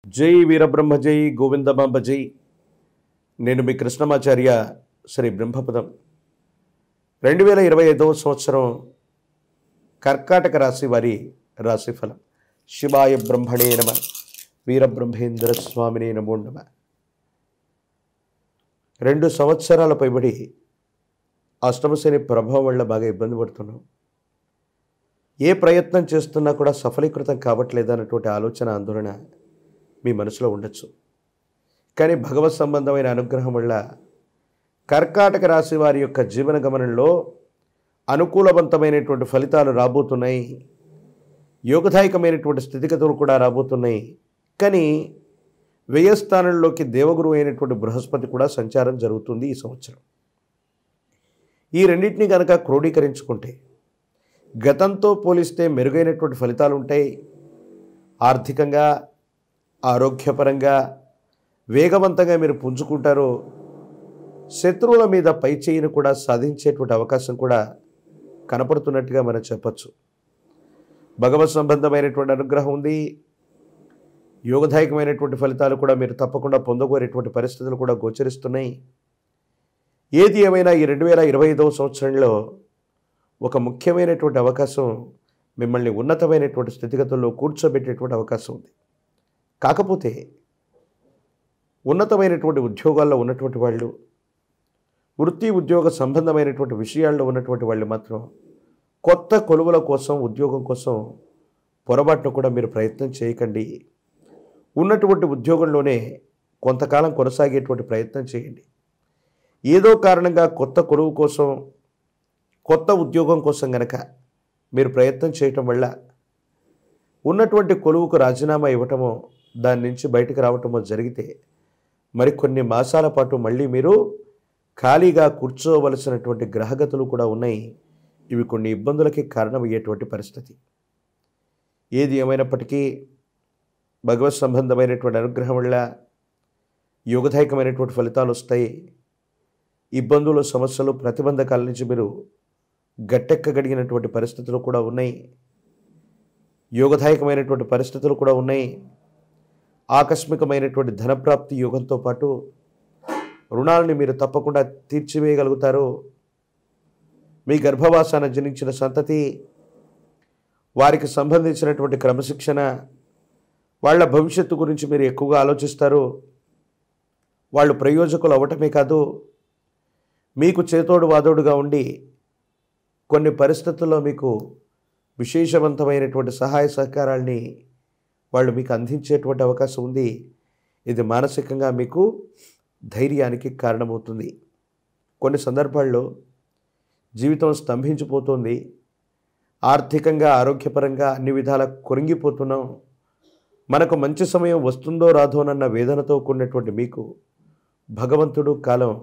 జై వీరబ్రహ్మ జై గోవిందమాంబ జై. నేను మీ కృష్ణమాచార్య శ్రీ బ్రహ్మపదం. 2025వ సంవత్సరం కర్కాటక రాశి వారి రాశిఫలం. శివాయ బ్రహ్మణే నమ, వీరబ్రహ్మేంద్ర స్వామినే నమో నమ. 2 సంవత్సరాల పైబడి అష్టమశని ప్రభావం వల్ల బాగా ఇబ్బంది పడుతున్నాం. ఏ ప్రయత్నం చేస్తున్నా కూడా సఫలీకృతం కావట్లేదన్నటువంటి ఆలోచన, ఆందోళన మీ మనసులో ఉండొచ్చు. కానీ భగవత్ సంబంధమైన అనుగ్రహం వల్ల కర్కాటక రాశి వారి యొక్క జీవన గమనంలో అనుకూలవంతమైనటువంటి ఫలితాలు రాబోతున్నాయి. యోగదాయకమైనటువంటి స్థితిగతులు కూడా రాబోతున్నాయి. కానీ వ్యయస్థానంలోకి దేవగురు అయినటువంటి బృహస్పతి కూడా సంచారం జరుగుతుంది ఈ సంవత్సరం. ఈ రెండింటినీ కనుక క్రోడీకరించుకుంటే గతంతో పోలిస్తే మెరుగైనటువంటి ఫలితాలు ఉంటాయి. ఆర్థికంగా, ఆరోగ్యపరంగా వేగవంతంగా మీరు పుంజుకుంటారు. శత్రువుల మీద పై చేయిని కూడా సాధించేటువంటి అవకాశం కూడా కనపడుతున్నట్టుగా మనం చెప్పచ్చు. భగవత్ సంబంధమైనటువంటి అనుగ్రహం ఉంది. యోగదాయకమైనటువంటి ఫలితాలు కూడా మీరు తప్పకుండా పొందగోరేటువంటి పరిస్థితులు కూడా గోచరిస్తున్నాయి. ఏది ఏమైనా ఈ 2025వ సంవత్సరంలో ఒక ముఖ్యమైనటువంటి అవకాశం మిమ్మల్ని ఉన్నతమైనటువంటి స్థితిగతుల్లో కూర్చోబెట్టేటువంటి అవకాశం ఉంది. కాకపోతే ఉన్నతమైనటువంటి ఉద్యోగాల్లో ఉన్నటువంటి వాళ్ళు, వృత్తి ఉద్యోగ సంబంధమైనటువంటి విషయాల్లో ఉన్నటువంటి వాళ్ళు మాత్రం కొత్త కొలువుల కోసం, ఉద్యోగం కోసం పొరపాటును కూడా మీరు ప్రయత్నం చేయకండి. ఉన్నటువంటి ఉద్యోగంలోనే కొంతకాలం కొనసాగేటువంటి ప్రయత్నం చేయండి. ఏదో కారణంగా కొత్త కొలువు కోసం, కొత్త ఉద్యోగం కోసం గనక మీరు ప్రయత్నం చేయటం వల్ల ఉన్నటువంటి కొలువుకు రాజీనామా ఇవ్వటమో, దాని నుంచి బయటకు రావటమో జరిగితే మరికొన్ని మాసాల పాటు మళ్ళీ మీరు ఖాళీగా కూర్చోవలసినటువంటి గ్రహగతులు కూడా ఉన్నాయి. ఇవి కొన్ని ఇబ్బందులకి కారణమయ్యేటువంటి పరిస్థితి. ఏది ఏమైనప్పటికీ భగవత్ సంబంధమైనటువంటి అనుగ్రహం వల్ల యోగదాయకమైనటువంటి ఫలితాలు వస్తాయి. ఇబ్బందులు, సమస్యలు, ప్రతిబంధకాల నుంచి మీరు గట్టెక్కగలిగినటువంటి పరిస్థితులు కూడా ఉన్నాయి. యోగదాయకమైనటువంటి పరిస్థితులు కూడా ఉన్నాయి. ఆకస్మికమైనటువంటి ధనప్రాప్తి యోగంతో పాటు రుణాలని మీరు తప్పకుండా తీర్చివేయగలుగుతారు. మీ గర్భవాసాన జనించిన సంతతి, వారికి సంబంధించినటువంటి క్రమశిక్షణ, వాళ్ళ భవిష్యత్తు గురించి మీరు ఎక్కువగా ఆలోచిస్తారు. వాళ్ళు ప్రయోజకులు అవ్వటమే కాదు, మీకు చేతోడు వాదోడుగా ఉండి కొన్ని పరిస్థితుల్లో మీకు విశేషవంతమైనటువంటి సహాయ సహకారాల్ని వాళ్ళు మీకు అందించేటువంటి అవకాశం ఉంది. ఇది మానసికంగా మీకు ధైర్యానికి కారణమవుతుంది. కొన్ని సందర్భాల్లో జీవితం స్తంభించిపోతుంది. ఆర్థికంగా, ఆరోగ్యపరంగా అన్ని విధాలా కొరింగిపోతున్నాం. మనకు మంచి సమయం వస్తుందో రాదోనన్న వేదనతో కూడినటువంటి మీకు భగవంతుడు, కాలం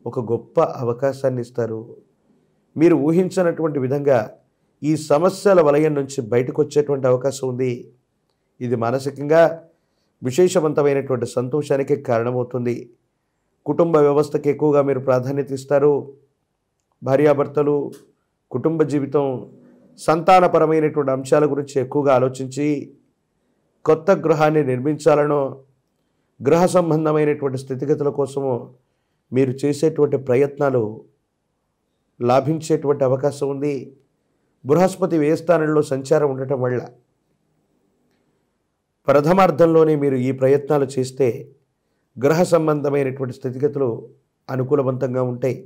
ఒక గొప్ప అవకాశాన్ని ఇస్తారు. మీరు ఊహించినటువంటి విధంగా ఈ సమస్యల వలయం నుంచి బయటకు వచ్చేటువంటి అవకాశం ఉంది. ఇది మానసికంగా విశేషవంతమైనటువంటి సంతోషానికి కారణమవుతుంది. కుటుంబ వ్యవస్థకి ఎక్కువగా మీరు ప్రాధాన్యత ఇస్తారు. భార్యాభర్తలు, కుటుంబ జీవితం, సంతానపరమైనటువంటి అంశాల గురించి ఎక్కువగా ఆలోచించి కొత్త గృహాన్ని నిర్మించాలనో, గృహ సంబంధమైనటువంటి స్థితిగతుల కోసమో మీరు చేసేటువంటి ప్రయత్నాలు లాభించేటువంటి అవకాశం ఉంది. బృహస్పతి వ్యయస్థానంలో సంచారం ఉండటం వల్ల ప్రథమార్థంలోనే మీరు ఈ ప్రయత్నాలు చేస్తే గ్రహ సంబంధమైనటువంటి స్థితిగతులు అనుకూలవంతంగా ఉంటాయి.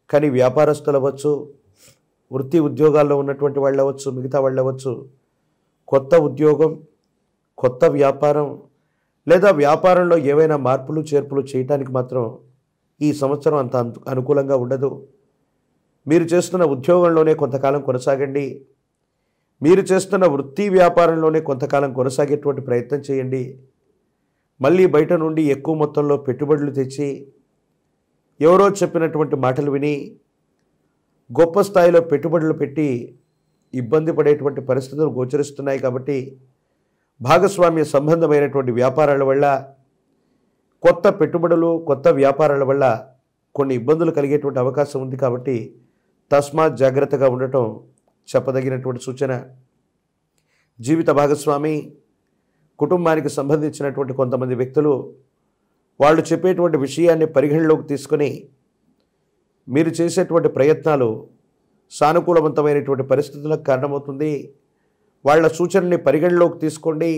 కానీ వ్యాపారస్తులు అవ్వచ్చు, వృత్తి ఉద్యోగాల్లో ఉన్నటువంటి వాళ్ళు అవ్వచ్చు, మిగతా వాళ్ళు అవ్వచ్చు, కొత్త ఉద్యోగం, కొత్త వ్యాపారం లేదా వ్యాపారంలో ఏవైనా మార్పులు చేర్పులు చేయటానికి మాత్రం ఈ సంవత్సరం అంత అనుకూలంగా ఉండదు. మీరు చేస్తున్న ఉద్యోగంలోనే కొంతకాలం కొనసాగండి. మీరు చేస్తున్న వృత్తి వ్యాపారంలోనే కొంతకాలం కొనసాగేటువంటి ప్రయత్నం చేయండి. మళ్ళీ బయట నుండి ఎక్కువ మొత్తంలో పెట్టుబడులు తెచ్చి ఎవరో చెప్పినటువంటి మాటలు విని గొప్ప స్థాయిలో పెట్టుబడులు పెట్టి ఇబ్బంది పడేటువంటి పరిస్థితులు గోచరిస్తున్నాయి. కాబట్టి భాగస్వామ్య సంబంధమైనటువంటి వ్యాపారాల వల్ల, కొత్త పెట్టుబడులు, కొత్త వ్యాపారాల వల్ల కొన్ని ఇబ్బందులు కలిగేటువంటి అవకాశం ఉంది. కాబట్టి తస్మాత్ జాగ్రత్తగా ఉండటం చెప్పదగినటువంటి సూచన. జీవిత భాగస్వామి కుటుంబానికి సంబంధించినటువంటి కొంతమంది వ్యక్తులు వాళ్ళు చెప్పేటువంటి విషయాన్ని పరిగణలోకి తీసుకొని మీరు చేసేటువంటి ప్రయత్నాలు సానుకూలవంతమైనటువంటి పరిస్థితులకు కారణమవుతుంది. వాళ్ళ సూచనని పరిగణలోకి తీసుకోండి,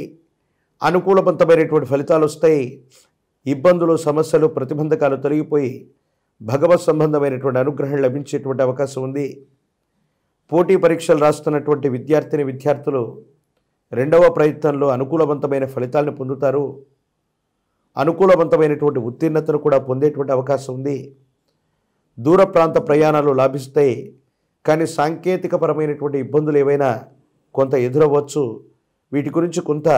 అనుకూలవంతమైనటువంటి ఫలితాలు వస్తాయి. ఇబ్బందులు, సమస్యలు, ప్రతిబంధకాలు తొలగిపోయి భగవత్ సంబంధమైనటువంటి అనుగ్రహం లభించేటువంటి అవకాశం ఉంది. పోటీ పరీక్షలు రాస్తున్నటువంటి విద్యార్థులు రెండవ ప్రయత్నంలో అనుకూలవంతమైన ఫలితాలను పొందుతారు. అనుకూలవంతమైనటువంటి ఉత్తీర్ణతను కూడా పొందేటువంటి అవకాశం ఉంది. దూర ప్రాంత ప్రయాణాలు లాభిస్తాయి. కానీ సాంకేతికపరమైనటువంటి ఇబ్బందులు ఏవైనా కొంత ఎదురవ్వచ్చు. వీటి గురించి కొంత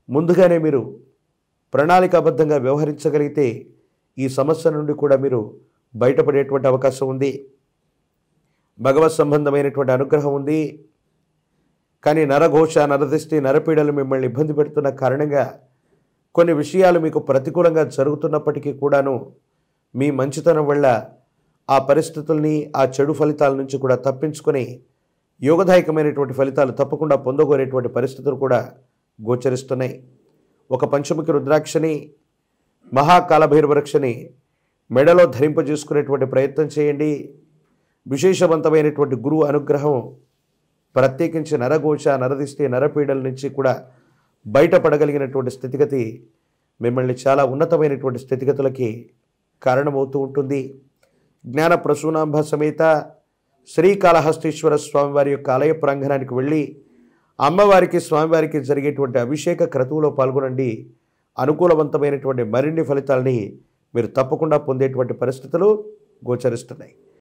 ముందుగానే మీరు ప్రణాళికాబద్ధంగా వ్యవహరించగలిగితే ఈ సమస్య నుండి కూడా మీరు బయటపడేటువంటి అవకాశం ఉంది. భగవత్ సంబంధమైనటువంటి అనుగ్రహం ఉంది. కానీ నరఘోష, నరదిష్టి, నరపీడలు మిమ్మల్ని ఇబ్బంది పెడుతున్న కారణంగా కొన్ని విషయాలు మీకు ప్రతికూలంగా జరుగుతున్నప్పటికీ కూడాను మీ మంచితనం వల్ల ఆ పరిస్థితుల్ని, ఆ చెడు ఫలితాల నుంచి కూడా తప్పించుకొని యోగదాయకమైనటువంటి ఫలితాలు తప్పకుండా పొందగోరేటువంటి పరిస్థితులు కూడా గోచరిస్తున్నాయి. ఒక పంచముఖి రుద్రాక్షని, మహాకాలభైరవరక్షని మెడలో ధరింపజేసుకునేటువంటి ప్రయత్నం చేయండి. విశేషవంతమైనటువంటి గురువు అనుగ్రహం, ప్రత్యేకించి నరఘోష, నరదిష్టి, నరపీడల నుంచి కూడా బయటపడగలిగినటువంటి స్థితిగతి మిమ్మల్ని చాలా ఉన్నతమైనటువంటి స్థితిగతులకి కారణమవుతూ ఉంటుంది. జ్ఞాన ప్రసూనాంబ సమేత శ్రీకాళహస్తీశ్వర స్వామివారి యొక్క ఆలయ ప్రాంగణానికి వెళ్ళి అమ్మవారికి, స్వామివారికి జరిగేటువంటి అభిషేక క్రతువులో పాల్గొనండి. అనుకూలవంతమైనటువంటి మరిన్ని ఫలితాలని మీరు తప్పకుండా పొందేటువంటి పరిస్థితులు గోచరిస్తున్నాయి.